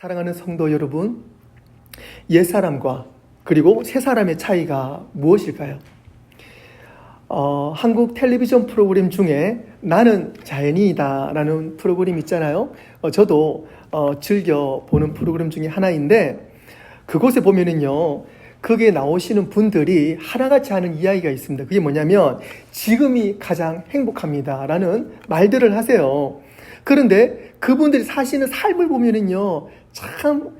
사랑하는 성도 여러분, 옛사람과 그리고 새사람의 차이가 무엇일까요? 한국 텔레비전 프로그램 중에 나는 자연인이다 라는 프로그램 있잖아요. 저도 즐겨 보는 프로그램 중에 하나인데, 그곳에 보면은요, 거기에 나오시는 분들이 하나같이 하는 이야기가 있습니다. 그게 뭐냐면 지금이 가장 행복합니다 라는 말들을 하세요. 그런데 그분들이 사시는 삶을 보면은요, 참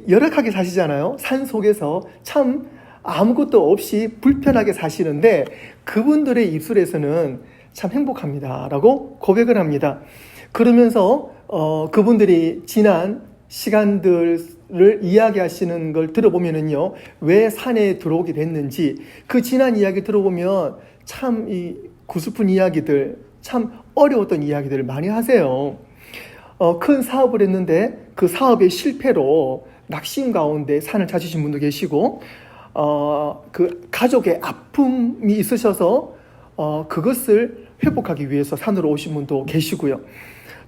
열악하게 사시잖아요. 산 속에서 참 아무것도 없이 불편하게 사시는데 그분들의 입술에서는 참 행복합니다 라고 고백을 합니다. 그러면서 그분들이 지난 시간들을 이야기하시는 걸 들어보면은요, 왜 산에 들어오게 됐는지, 그 지난 이야기 들어보면 참 이 구슬픈 이야기들, 참 어려웠던 이야기들을 많이 하세요. 큰 사업을 했는데 그 사업의 실패로 낙심 가운데 산을 찾으신 분도 계시고, 그 가족의 아픔이 있으셔서 그것을 회복하기 위해서 산으로 오신 분도 계시고요.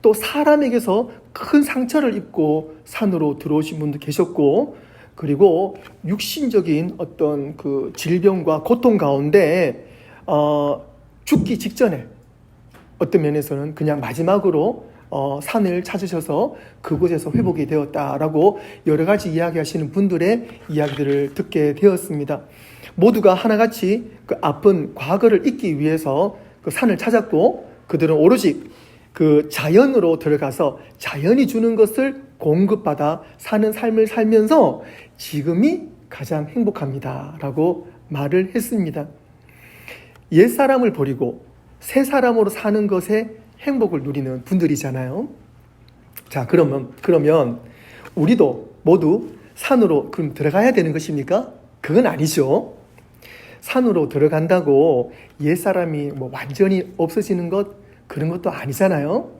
또 사람에게서 큰 상처를 입고 산으로 들어오신 분도 계셨고, 그리고 육신적인 어떤 그 질병과 고통 가운데 죽기 직전에 어떤 면에서는 그냥 마지막으로 산을 찾으셔서 그곳에서 회복이 되었다라고 여러 가지 이야기하시는 분들의 이야기들을 듣게 되었습니다. 모두가 하나같이 그 아픈 과거를 잊기 위해서 그 산을 찾았고, 그들은 오로지 그 자연으로 들어가서 자연이 주는 것을 공급받아 사는 삶을 살면서 지금이 가장 행복합니다 라고 말을 했습니다. 옛사람을 버리고 새사람으로 사는 것에 행복을 누리는 분들이잖아요. 자, 그러면 우리도 모두 산으로 그럼 들어가야 되는 것입니까? 그건 아니죠. 산으로 들어간다고 옛사람이 뭐 완전히 없어지는 것, 그런 것도 아니잖아요.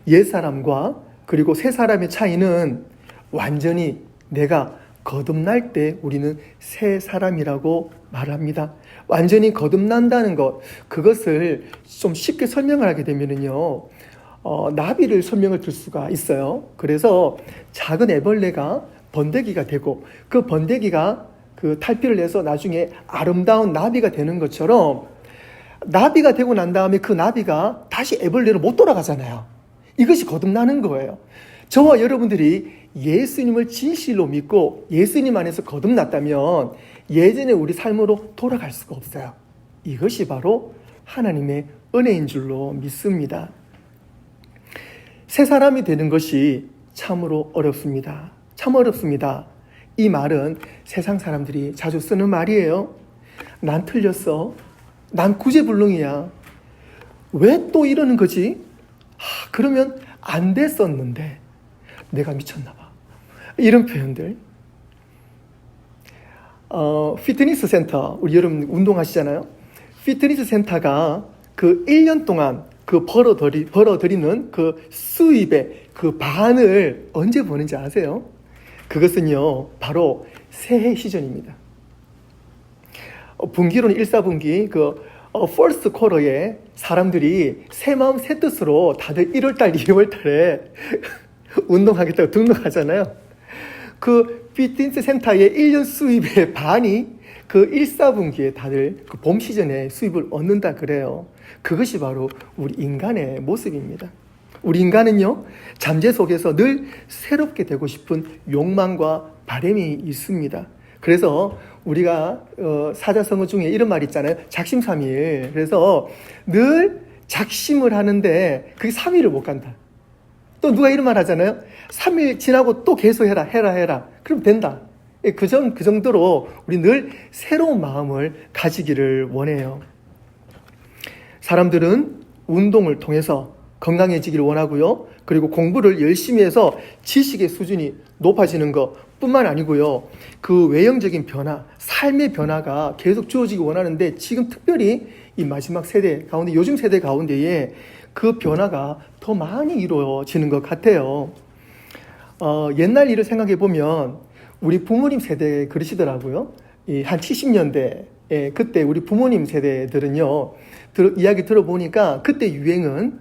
옛사람과 그리고 새사람의 차이는 완전히 내가 거듭날 때 우리는 새 사람이라고 말합니다. 완전히 거듭난다는 것, 그것을 좀 쉽게 설명을 하게 되면은요, 나비를 설명을 들 수가 있어요. 그래서 작은 애벌레가 번데기가 되고, 그 번데기가 그 탈피를 해서 나중에 아름다운 나비가 되는 것처럼, 나비가 되고 난 다음에 그 나비가 다시 애벌레로 못 돌아가잖아요. 이것이 거듭나는 거예요. 저와 여러분들이 예수님을 진실로 믿고 예수님 안에서 거듭났다면 예전에 우리 삶으로 돌아갈 수가 없어요. 이것이 바로 하나님의 은혜인 줄로 믿습니다. 새 사람이 되는 것이 참으로 어렵습니다. 참 어렵습니다. 이 말은 세상 사람들이 자주 쓰는 말이에요. 난 틀렸어. 난 구제불능이야. 왜 또 이러는 거지? 그러면 안 됐었는데 내가 미쳤나 봐. 이런 표현들. 피트니스 센터, 우리 여러분 운동하시잖아요. 피트니스 센터가 그 1년 동안 그 벌어들이는 그 수입의 그 반을 언제 버는지 아세요? 그것은요, 바로 새해 시즌입니다. 분기로는 1, 4분기 퍼스트 쿼터에 사람들이 새 마음 새 뜻으로 다들 1월달, 2월달에 운동하겠다고 등록하잖아요. 그 피트니스 센터의 1년 수입의 반이 그 1, 4분기에 다들 그 봄 시즌에 수입을 얻는다 그래요. 그것이 바로 우리 인간의 모습입니다. 우리 인간은요, 잠재 속에서 늘 새롭게 되고 싶은 욕망과 바람이 있습니다. 그래서 우리가 사자성어 중에 이런 말 있잖아요. 작심삼일. 그래서 늘 작심을 하는데 그게 3일을 못 간다. 또 누가 이런 말 하잖아요. 3일 지나고 또 계속 해라. 그럼 된다. 그 정도로 우리 늘 새로운 마음을 가지기를 원해요. 사람들은 운동을 통해서 건강해지기를 원하고요. 그리고 공부를 열심히 해서 지식의 수준이 높아지는 것뿐만 아니고요. 그 외형적인 변화, 삶의 변화가 계속 주어지기 원하는데, 지금 특별히 이 마지막 세대 가운데, 요즘 세대 가운데에 그 변화가 더 많이 이루어지는 것 같아요. 옛날 일을 생각해 보면 우리 부모님 세대 그러시더라고요. 한 70년대, 그때 우리 부모님 세대들은요, 이야기 들어보니까 그때 유행은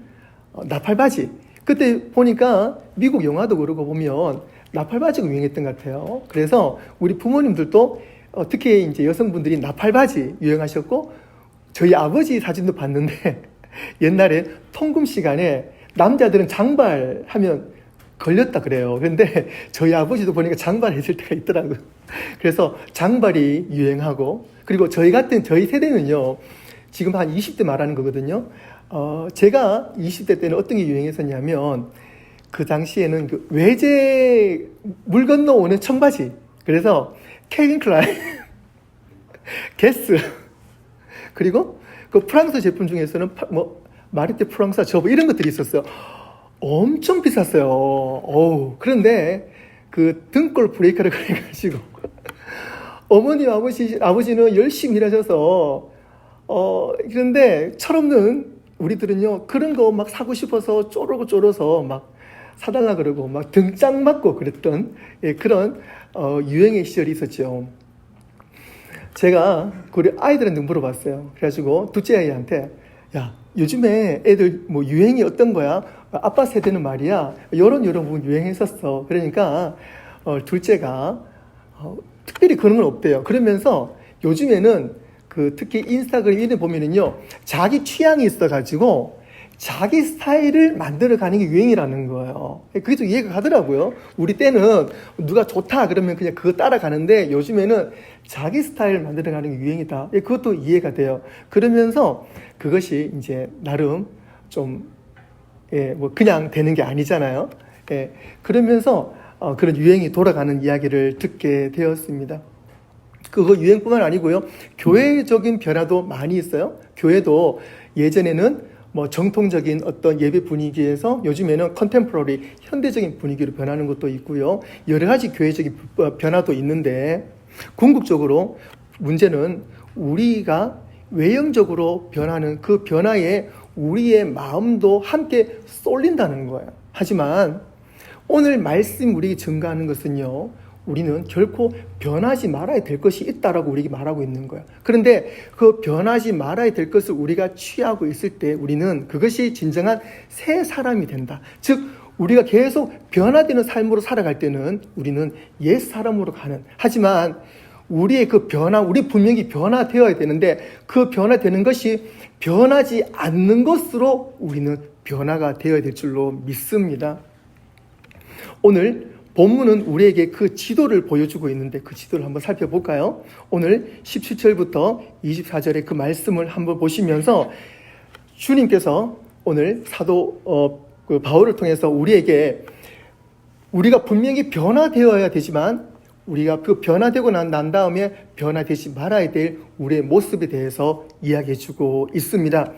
나팔바지, 그때 보니까 미국 영화도 그러고 보면 나팔바지가 유행했던 것 같아요. 그래서 우리 부모님들도 특히 이제 여성분들이 나팔바지 유행하셨고, 저희 아버지 사진도 봤는데 옛날에 통금 시간에 남자들은 장발하면 걸렸다 그래요. 그런데 저희 아버지도 보니까 장발했을 때가 있더라고요. 그래서 장발이 유행하고, 그리고 저희 세대는요, 지금 한 20대 말하는 거거든요. 제가 20대 때는 어떤 게 유행했었냐면, 그 당시에는 그 외제 물 건너오는 청바지. 그래서 캘빈 클라인, 게스, 그리고 그 프랑스 제품 중에서는 마르테 프랑사 저거 이런 것들이 있었어요. 엄청 비쌌어요. 그런데 그 등골 브레이크를 걸려가지고 어머니 아버지는 열심히 일하셔서 그런데 철없는 우리들은요, 그런 거 막 사고 싶어서 쪼르고 막 사달라 그러고 막 등짝 맞고 그랬던 그런 유행의 시절이 있었죠. 제가 우리 아이들한테 물어봤어요. 그래가지고 둘째 아이한테, 야, 요즘에 애들 뭐 유행이 어떤 거야? 아빠 세대는 말이야, 요런 부분 유행했었어. 그러니까 둘째가 특별히 그런 건 없대요. 그러면서 요즘에는 특히 인스타그램 이런 데 보면은요, 자기 취향이 있어가지고 자기 스타일을 만들어가는 게 유행이라는 거예요. 그게 좀 이해가 가더라고요. 우리 때는 누가 좋다 그러면 그냥 그거 따라가는데, 요즘에는 자기 스타일을 만들어가는 게 유행이다. 그것도 이해가 돼요. 그러면서 그것이 이제 나름 좀 뭐 그냥 되는 게 아니잖아요. 그러면서 그런 유행이 돌아가는 이야기를 듣게 되었습니다. 그거 유행뿐만 아니고요, 교회적인 변화도 많이 있어요. 교회도 예전에는 뭐 정통적인 어떤 예배 분위기에서 요즘에는 컨템포러리, 현대적인 분위기로 변하는 것도 있고요. 여러 가지 교회적인 변화도 있는데, 궁극적으로 문제는 우리가 외형적으로 변하는 그 변화에 우리의 마음도 함께 쏠린다는 거예요. 하지만 오늘 말씀 우리에게 증가하는 것은요, 우리는 결코 변하지 말아야 될 것이 있다라고 우리에게 말하고 있는 거야. 그런데 그 변하지 말아야 될 것을 우리가 취하고 있을 때 우리는 그것이 진정한 새 사람이 된다. 즉, 우리가 계속 변화되는 삶으로 살아갈 때는 우리는 옛 사람으로 가는, 하지만 우리의 그 변화, 우리 분명히 변화되어야 되는데, 그 변화되는 것이 변하지 않는 것으로 우리는 변화가 되어야 될 줄로 믿습니다. 오늘 본문은 우리에게 그 지도를 보여주고 있는데, 그 지도를 한번 살펴볼까요? 오늘 17절부터 24절의 그 말씀을 한번 보시면서 주님께서 오늘 사도 바울을 통해서 우리에게, 우리가 분명히 변화되어야 되지만 우리가 그 변화되고 난 다음에 변화되지 말아야 될 우리의 모습에 대해서 이야기해주고 있습니다.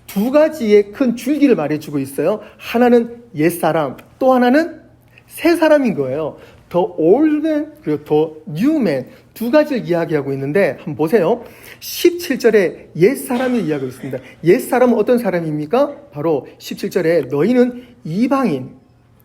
두 가지의 큰 줄기를 말해주고 있어요. 하나는 옛사람, 또 하나는 새 사람인 거예요. The old man 그리고 the new man, 두 가지를 이야기하고 있는데, 한번 보세요. 17절에 옛사람을 이야기하고 있습니다. 옛사람은 어떤 사람입니까? 바로 17절에 너희는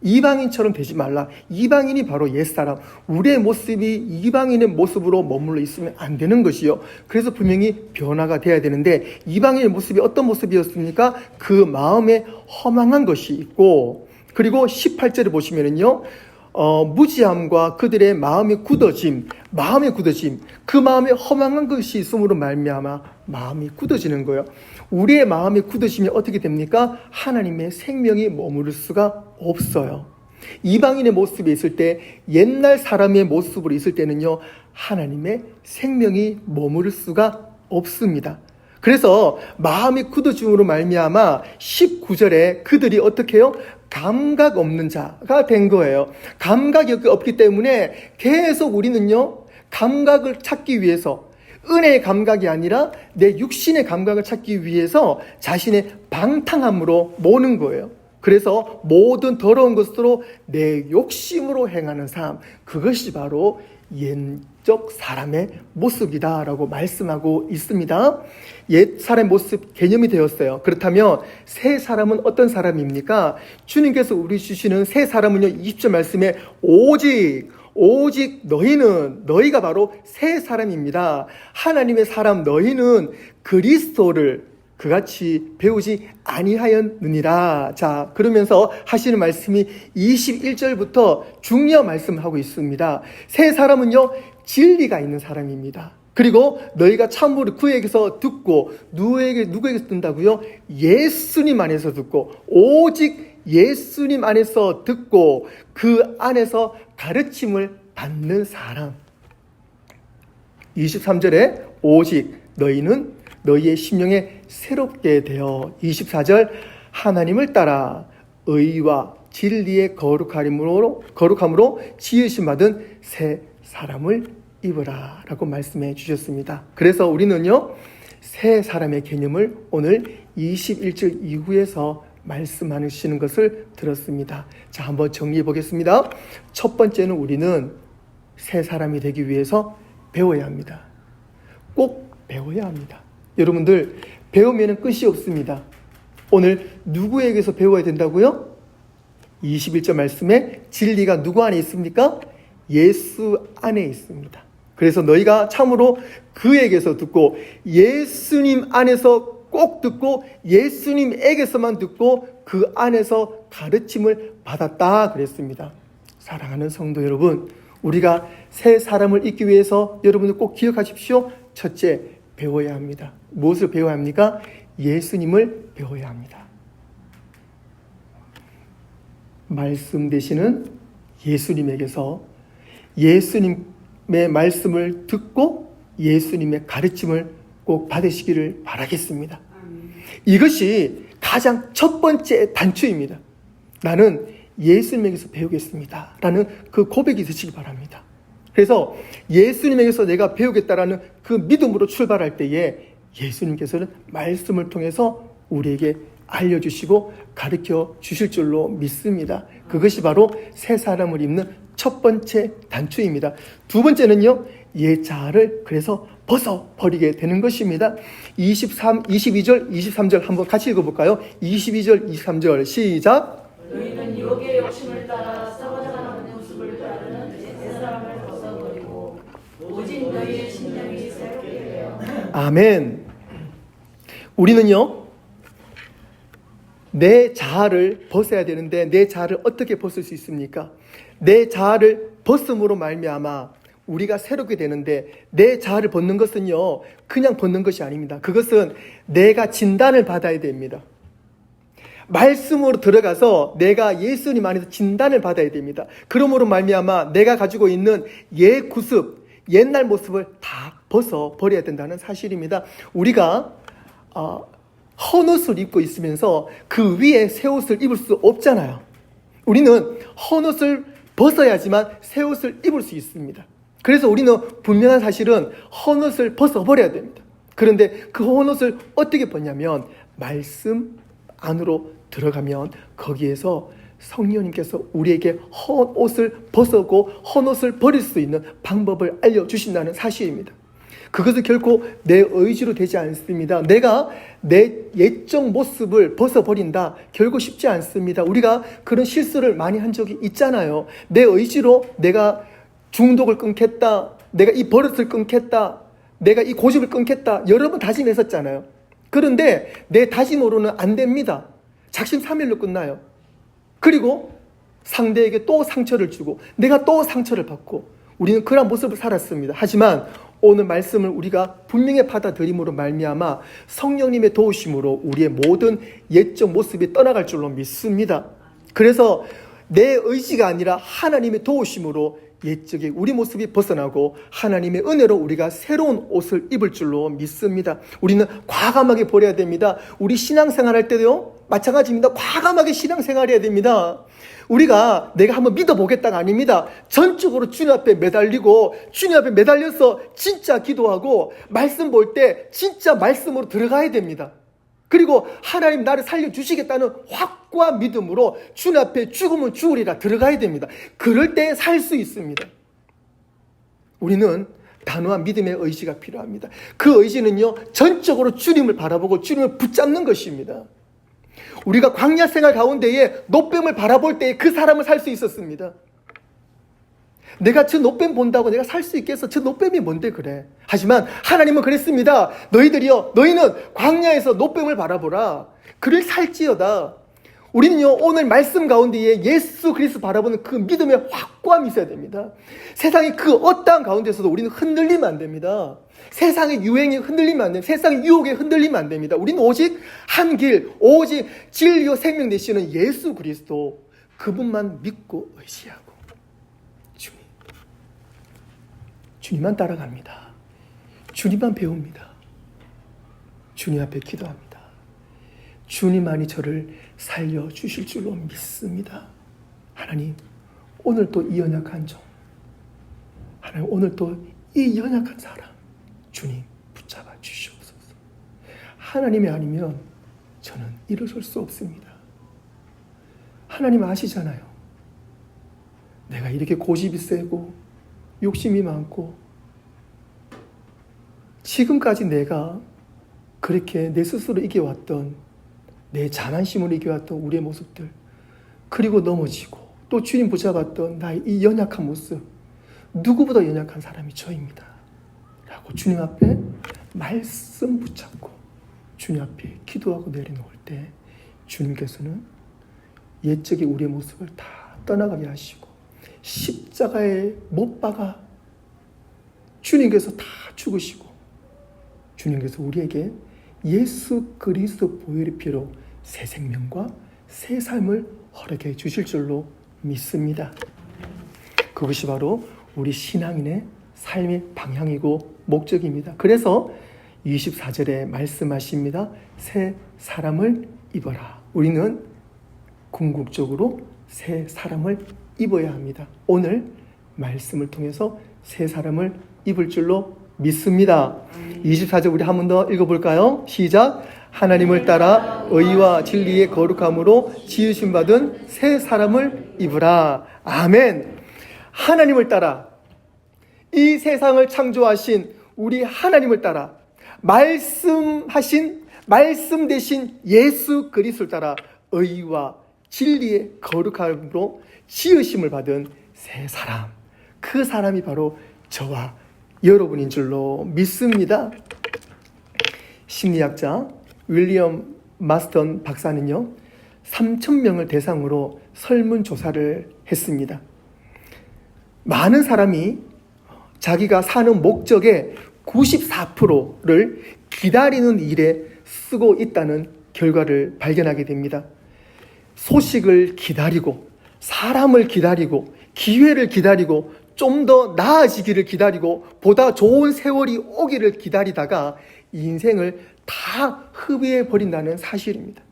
이방인처럼 되지 말라. 이방인이 바로 옛사람. 우리의 모습이 이방인의 모습으로 머물러 있으면 안 되는 것이요. 그래서 분명히 변화가 돼야 되는데, 이방인의 모습이 어떤 모습이었습니까? 그 마음에 허망한 것이 있고, 그리고 18절에 보시면은요, 무지함과 그들의 마음의 굳어짐, 그 마음에 허망한 것이 있음으로 말미암아 마음이 굳어지는 거예요. 우리의 마음이 굳어지면 어떻게 됩니까? 하나님의 생명이 머무를 수가 없어요. 이방인의 모습에 있을 때, 옛날 사람의 모습으로 있을 때는요, 하나님의 생명이 머무를 수가 없습니다. 그래서 마음이 굳어짐으로 말미암아 19절에 그들이 어떻게 해요? 감각 없는 자가 된 거예요. 감각이 없기 때문에 계속 우리는요, 감각을 찾기 위해서, 은혜의 감각이 아니라 내 육신의 감각을 찾기 위해서 자신의 방탕함으로 모는 거예요. 그래서 모든 더러운 것으로 내 욕심으로 행하는 삶, 그것이 바로 옛적 사람의 모습이다라고 말씀하고 있습니다. 옛 사람의 모습 개념이 되었어요. 그렇다면 새 사람은 어떤 사람입니까? 주님께서 우리 주시는 새 사람은요, 20절 말씀에 오직 너희가 바로 새 사람입니다. 하나님의 사람 너희는 그같이 배우지 아니하였느니라. 자, 그러면서 하시는 말씀이 21절부터 중요한 말씀을 하고 있습니다. 새 사람은요, 진리가 있는 사람입니다. 그리고 너희가 참으로 그에게서 듣고 누구에게서 듣는다고요? 예수님 안에서 듣고, 오직 예수님 안에서 듣고 그 안에서 가르침을 받는 사람. 23절에 오직 너희는 너희의 심령에 새롭게 되어, 24절 하나님을 따라 의와 진리의 거룩함으로 지으심 받은 새 사람을 입으라 라고 말씀해 주셨습니다. 그래서 우리는요, 새 사람의 개념을 오늘 21절 이후에서 말씀하시는 것을 들었습니다. 자, 한번 정리해 보겠습니다. 첫 번째는 우리는 새 사람이 되기 위해서 배워야 합니다. 꼭 배워야 합니다. 여러분들, 배우면 끝이 없습니다. 오늘 누구에게서 배워야 된다고요? 21절 말씀에 진리가 누구 안에 있습니까? 예수 안에 있습니다. 그래서 너희가 참으로 그에게서 듣고 예수님 안에서 꼭 듣고 예수님에게서만 듣고 그 안에서 가르침을 받았다 그랬습니다. 사랑하는 성도 여러분, 우리가 새 사람을 잊기 위해서 여러분들 꼭 기억하십시오. 첫째, 배워야 합니다. 무엇을 배워야 합니까? 예수님을 배워야 합니다. 말씀 되시는 예수님에게서 예수님의 말씀을 듣고 예수님의 가르침을 꼭 받으시기를 바라겠습니다. 이것이 가장 첫 번째 단추입니다. 나는 예수님에게서 배우겠습니다 라는 그 고백이 되시기 바랍니다. 그래서 예수님에게서 내가 배우겠다라는 그 믿음으로 출발할 때에 예수님께서는 말씀을 통해서 우리에게 알려주시고 가르쳐 주실 줄로 믿습니다. 그것이 바로 새 사람을 입는 첫 번째 단추입니다. 두 번째는요, 옛 자아를 그래서 벗어버리게 되는 것입니다. 22절, 23절 한번 같이 읽어볼까요? 22절, 23절 시작. 너희는 유혹의 욕심을 따라 썩어져가는 모습을 따르는 새 사람을 벗어버리고 오직 너희의 심령이 새롭게 되어. 아멘. 우리는요, 내 자아를 벗어야 되는데 내 자아를 어떻게 벗을 수 있습니까? 내 자아를 벗음으로 말미암아 우리가 새롭게 되는데, 내 자아를 벗는 것은요, 그냥 벗는 것이 아닙니다. 그것은 내가 진단을 받아야 됩니다. 말씀으로 들어가서 내가 예수님 안에서 진단을 받아야 됩니다. 그러므로 말미암아 내가 가지고 있는 옛 구습, 옛날 모습을 다 벗어버려야 된다는 사실입니다. 우리가 헌옷을 입고 있으면서 그 위에 새 옷을 입을 수 없잖아요. 우리는 헌옷을 벗어야지만 새 옷을 입을 수 있습니다. 그래서 우리는 분명한 사실은 헌옷을 벗어버려야 됩니다. 그런데 그 헌옷을 어떻게 벗냐면 말씀 안으로 들어가면 거기에서 성령님께서 우리에게 헌옷을 벗고 헌옷을 버릴 수 있는 방법을 알려주신다는 사실입니다. 그것은 결코 내 의지로 되지 않습니다. 내가 내 옛적 모습을 벗어버린다, 결코 쉽지 않습니다. 우리가 그런 실수를 많이 한 적이 있잖아요. 내 의지로 내가 중독을 끊겠다, 내가 이 버릇을 끊겠다, 내가 이 고집을 끊겠다, 여러 번 다짐했었잖아요. 그런데 내 다짐으로는 안 됩니다. 작심삼일로 끝나요. 그리고 상대에게 또 상처를 주고 내가 또 상처를 받고 우리는 그런 모습을 살았습니다. 하지만 오늘 말씀을 우리가 분명히 받아들임으로 말미암아 성령님의 도우심으로 우리의 모든 옛적 모습이 떠나갈 줄로 믿습니다. 그래서 내 의지가 아니라 하나님의 도우심으로 옛적의 우리 모습이 벗어나고 하나님의 은혜로 우리가 새로운 옷을 입을 줄로 믿습니다. 우리는 과감하게 버려야 됩니다. 우리 신앙생활 할 때도요, 마찬가지입니다. 과감하게 신앙생활 해야 됩니다. 우리가 내가 한번 믿어보겠다가 아닙니다. 전적으로 주님 앞에 매달리고 주님 앞에 매달려서 진짜 기도하고 말씀 볼 때 진짜 말씀으로 들어가야 됩니다. 그리고 하나님 나를 살려주시겠다는 확고한 믿음으로 주님 앞에 죽으면 죽으리라 들어가야 됩니다. 그럴 때 살 수 있습니다. 우리는 단호한 믿음의 의지가 필요합니다. 그 의지는요, 전적으로 주님을 바라보고 주님을 붙잡는 것입니다. 우리가 광야 생활 가운데에 노뱀을 바라볼 때 그 사람을 살 수 있었습니다. 내가 저 노뱀 본다고 내가 살 수 있겠어? 저 노뱀이 뭔데 그래? 하지만 하나님은 그랬습니다. 너희는 광야에서 노뱀을 바라보라. 그를 살지어다. 우리는요, 오늘 말씀 가운데에 예수 그리스도 바라보는 그 믿음의 확고함이 있어야 됩니다. 세상의 그 어떠한 가운데서도 우리는 흔들리면 안 됩니다. 세상의 유행에 흔들리면 안 됩니다. 세상의 유혹에 흔들리면 안 됩니다. 우리는 오직 한 길, 오직 진리요 생명 되시는 예수 그리스도, 그분만 믿고 의지하고 주님만 따라갑니다. 주님만 배웁니다. 주님 앞에 기도합니다. 주님만이 저를 살려주실 줄로 믿습니다. 하나님, 오늘 또 이 연약한 종, 하나님, 오늘 또 이 연약한 사람, 주님 붙잡아 주시옵소서. 하나님이 아니면 저는 일어설 수 없습니다. 하나님 아시잖아요. 내가 이렇게 고집이 세고 욕심이 많고 지금까지 내가 그렇게 내 스스로 이겨왔던, 내 자만심으로 이겨왔던 우리의 모습들, 그리고 넘어지고 또 주님 붙잡았던 나의 이 연약한 모습, 누구보다 연약한 사람이 저입니다 라고 주님 앞에 말씀 붙잡고 주님 앞에 기도하고 내려놓을 때 주님께서는 옛적의 우리의 모습을 다 떠나가게 하시고 십자가에 못 박아 주님께서 다 죽으시고 주님께서 우리에게 예수 그리스도 보혈의 피로 새 생명과 새 삶을 허락해 주실 줄로 믿습니다. 그것이 바로 우리 신앙인의 삶의 방향이고 목적입니다. 그래서 24절에 말씀하십니다. 새 사람을 입어라. 우리는 궁극적으로 새 사람을 입어야 합니다. 오늘 말씀을 통해서 새 사람을 입을 줄로 믿습니다. 24절 우리 한 번 더 읽어볼까요? 시작. 하나님을 따라 의와 진리의 거룩함으로 지으심 받은 새 사람을 입으라. 아멘. 하나님을 따라, 이 세상을 창조하신 우리 하나님을 따라, 말씀 대신 예수 그리스도를 따라 의와 진리의 거룩함으로 지으심을 받은 새 사람, 그 사람이 바로 저와 여러분인 줄로 믿습니다. 심리학자 윌리엄 마스턴 박사는요, 3,000명을 대상으로 설문조사를 했습니다. 많은 사람이 자기가 사는 목적의 94%를 기다리는 일에 쓰고 있다는 결과를 발견하게 됩니다. 소식을 기다리고, 사람을 기다리고, 기회를 기다리고, 좀 더 나아지기를 기다리고, 보다 좋은 세월이 오기를 기다리다가 인생을 다 허비해 버린다는 사실입니다.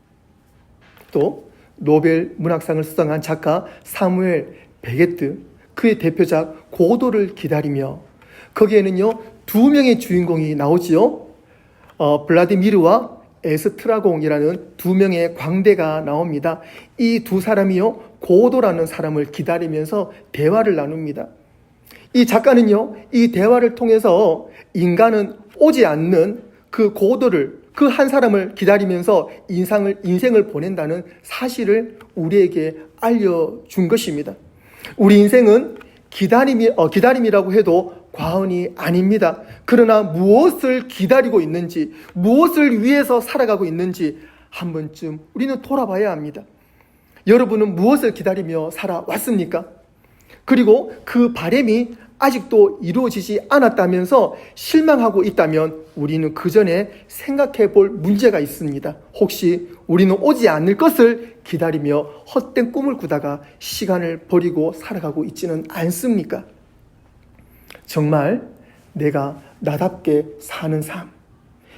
또 노벨 문학상을 수상한 작가 사무엘 베게트, 그의 대표작 고도를 기다리며, 거기에는요 2명의 주인공이 나오지요. 블라디미르와 에스트라공이라는 2명의 광대가 나옵니다. 이 두 사람이요 고도라는 사람을 기다리면서 대화를 나눕니다. 이 작가는요 이 대화를 통해서 인간은 오지 않는 그 고도를, 그 한 사람을 기다리면서 인생을 보낸다는 사실을 우리에게 알려준 것입니다. 우리 인생은 기다림이라고 해도 과언이 아닙니다. 그러나 무엇을 기다리고 있는지, 무엇을 위해서 살아가고 있는지 한 번쯤 우리는 돌아봐야 합니다. 여러분은 무엇을 기다리며 살아왔습니까? 그리고 그 바람이 아직도 이루어지지 않았다면서 실망하고 있다면 우리는 그 전에 생각해 볼 문제가 있습니다. 혹시 우리는 오지 않을 것을 기다리며 헛된 꿈을 꾸다가 시간을 버리고 살아가고 있지는 않습니까? 정말 내가 나답게 사는 삶,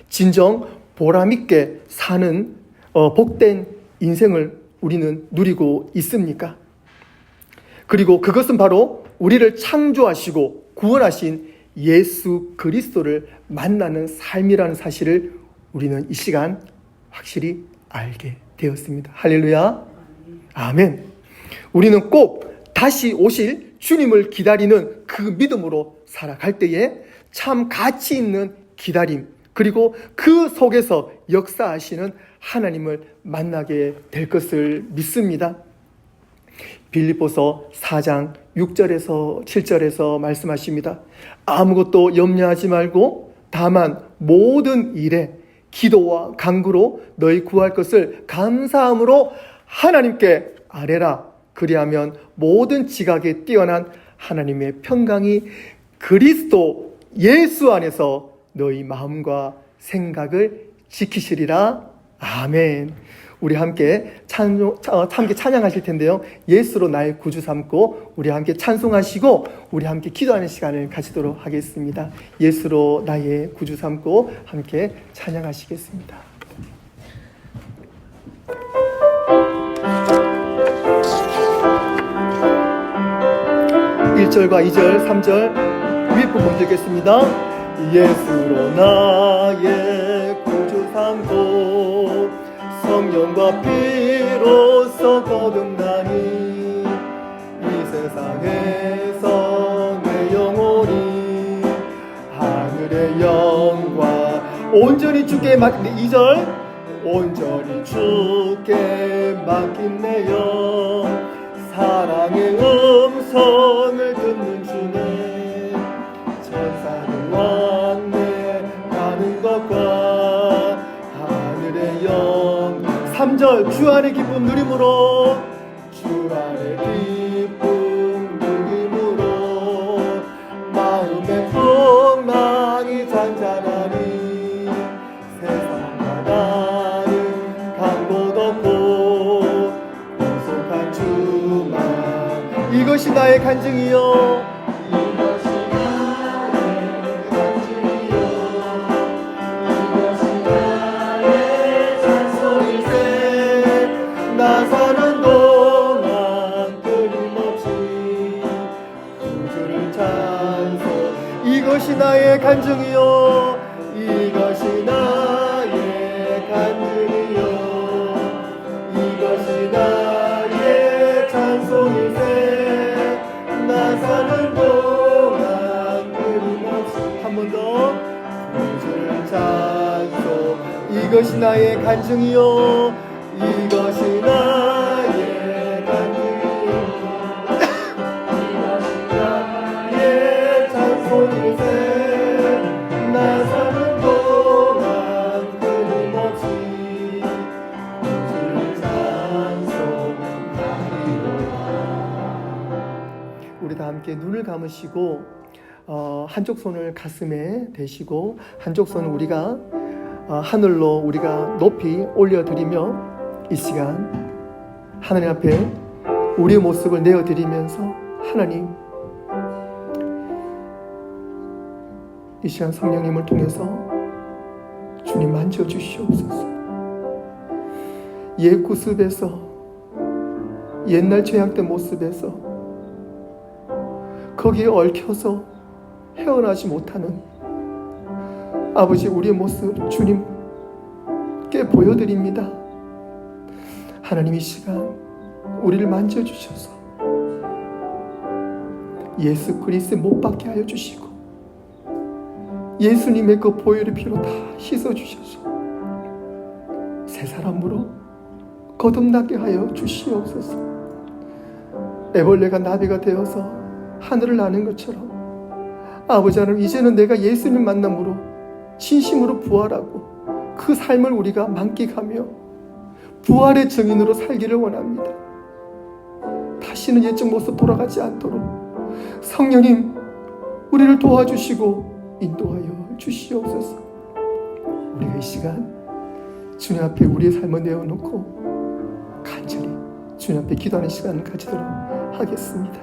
진정 보람있게 사는 복된 인생을 우리는 누리고 있습니까? 그리고 그것은 바로 우리를 창조하시고 구원하신 예수 그리스도를 만나는 삶이라는 사실을 우리는 이 시간 확실히 알게 되었습니다. 할렐루야. 아멘. 우리는 꼭 다시 오실 주님을 기다리는 그 믿음으로 살아갈 때에 참 가치 있는 기다림, 그리고 그 속에서 역사하시는 하나님을 만나게 될 것을 믿습니다. 빌립보서 4장 6절에서 7절에서 말씀하십니다. 아무것도 염려하지 말고 다만 모든 일에 기도와 간구로 너희 구할 것을 감사함으로 하나님께 아뢰라. 그리하면 모든 지각에 뛰어난 하나님의 평강이 그리스도 예수 안에서 너희 마음과 생각을 지키시리라. 아멘. 우리 함께 찬양하실 텐데요. 예수로 나의 구주 삼고 우리 함께 찬송하시고 우리 함께 기도하는 시간을 가지도록 하겠습니다. 예수로 나의 구주 삼고 함께 찬양하시겠습니다. 1절과 2절, 3절 윗부분 읽겠습니다. 예수로 나의 구주 삼고 성령과 피로써 거듭나니 이 세상에서 내 영혼이 하늘의 영광 온전히 주께 맡긴 2절 온전히 주께 맡긴 내 영 사랑의 음성을 듣는 주네 천사는 왕래 가는 것과 하늘의 영 3절 주 안의 기쁨 누림으로 주 안의 기쁨 누림으로 마음의 풍랑이 잔잔하니 세상과 나는 간 곳 없고 고속한 주만 이것이 나의 간증이요 이것이 나의 간증이요 이것이 나의 찬송일세 나 사는 동안 끊임없이 구주를 찬송 이것이 나의 간증이요 이것이 나의 간증이요 이것이 나의 찬송일세 나 사는 동안 끊임없이 한 번 더 구주를 찬송 이것이 나의 간증이요 이것이 나의 간증이요 이것이 나의 찬송일세 나 사는 동안 끊임없이 구주를 찬송하리로다. 우리 다 함께 눈을 감으시고 한쪽 손을 가슴에 대시고 한쪽 손을 우리가 하늘로 우리가 높이 올려드리며 이 시간 하나님 앞에 우리의 모습을 내어드리면서 하나님 이 시간 성령님을 통해서 주님 만져주시옵소서. 옛 구습에서 옛날 죄악된 모습에서 거기에 얽혀서 헤어나지 못하는 아버지 우리의 모습 주님께 보여드립니다. 하나님 이 시간 우리를 만져주셔서 예수 그리스도에 못 박게 하여 주시고 예수님의 그 보혈의 피로 다 씻어주셔서 새 사람으로 거듭나게 하여 주시옵소서. 애벌레가 나비가 되어서 하늘을 나는 것처럼 아버지 하나님 이제는 내가 예수님 만남으로 진심으로 부활하고 그 삶을 우리가 만끽하며 부활의 증인으로 살기를 원합니다. 다시는 옛적 모습 돌아가지 않도록 성령님 우리를 도와주시고 인도하여 주시옵소서. 우리가 이 시간 주님 앞에 우리의 삶을 내어놓고 간절히 주님 앞에 기도하는 시간을 가지도록 하겠습니다.